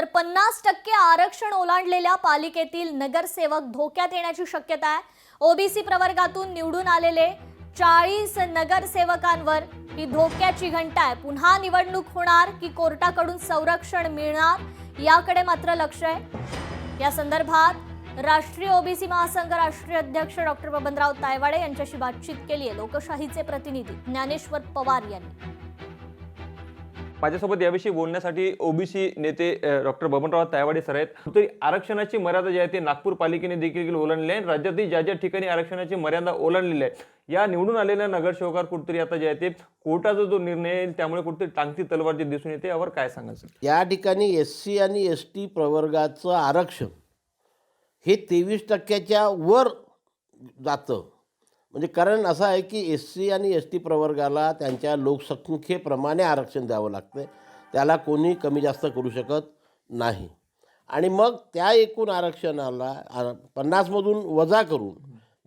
तर 50% आरक्षण ओलांडलेल्या पालिकेतील नगरसेवक धोक्यात येण्याची शक्यता आहे। ओबीसी प्रवर्गातून निवडून आलेले 40 नगरसेवकांवर ही धोक्याची घंटा आहे। पुन्हा निवडणूक होणार की कोर्टाकडून संरक्षण मिळणार याकडे मात्र लक्ष आहे। या संदर्भात राष्ट्रीय ओबीसी महासंघ राष्ट्रीय अध्यक्ष डॉक्टर बबनराव तायवाडे यांच्याशी बातचीत केली आहे लोकशाहीचे प्रतिनिधी ज्ञानेश्वर पवार यांनी। माझ्यासोबत याविषयी बोलण्यासाठी ओबीसी नेते डॉक्टर बबनराव तायवाडे सर आहेत। तरी आरक्षणाची मर्यादा जी आहे ती नागपूर पालिकेने देखील ओलांडली आहे। राज्यातील ज्या ज्या ठिकाणी आरक्षणाची मर्यादा ओलांडलेली आहे या निवडून आलेल्या नगरसेवकांवर कुठेतरी आता जे आहे ते कोर्टाचा जो निर्णय येईल त्यामुळे कुठेतरी टांगती तलवार जी दिसून येते यावर काय सांगायचं? या ठिकाणी एससी आणि एसटी प्रवर्गाचं आरक्षण हे 23% वर जातं। म्हणजे कारण असं आहे की एससी आणि एसटी प्रवर्गाला त्यांच्या लोकसंख्येप्रमाणे आरक्षण द्यावं लागतं, त्याला कोणी कमी जास्त करू शकत नाही। आणि मग त्या एकूण आरक्षणाला 50मधून वजा करून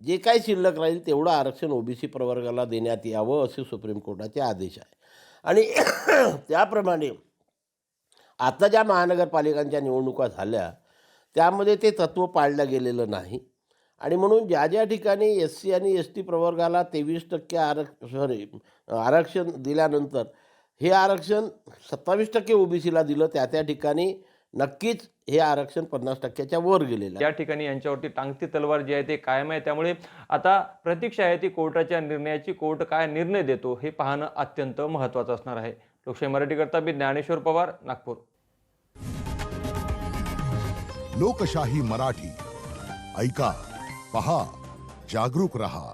जे काही शिल्लक राहील तेवढं आरक्षण ओबीसी प्रवर्गाला देण्यात यावं असे सुप्रीम कोर्टाचे आदेश आहे। आणि त्याप्रमाणे आता ज्या महानगरपालिकांच्या निवडणुका झाल्या त्यामध्ये ते तत्त्व पाळलं गेलेलं नाही। आणि म्हणून ज्या ज्या ठिकाणी एससी आणि एसटी प्रवर्गाला 23% आरक्षण दिल्यानंतर हे आरक्षण 27% ओबीसीला दिलं, त्या ठिकाणी नक्कीच हे आरक्षण 50%च्या वर गेलेलं आहे। त्या ठिकाणी यांच्यावरती टांगती तलवार जी आहे ते कायम आहे। त्यामुळे आता प्रतीक्षा आहे ती कोर्टाच्या निर्णयाची। कोर्ट काय निर्णय देतो हे पाहणं अत्यंत महत्त्वाचं असणार आहे। लोकशाही मराठीकरता मी ज्ञानेश्वर पवार, नागपूर। लोकशाही मराठी ऐका, पहा, जागरूक रहा।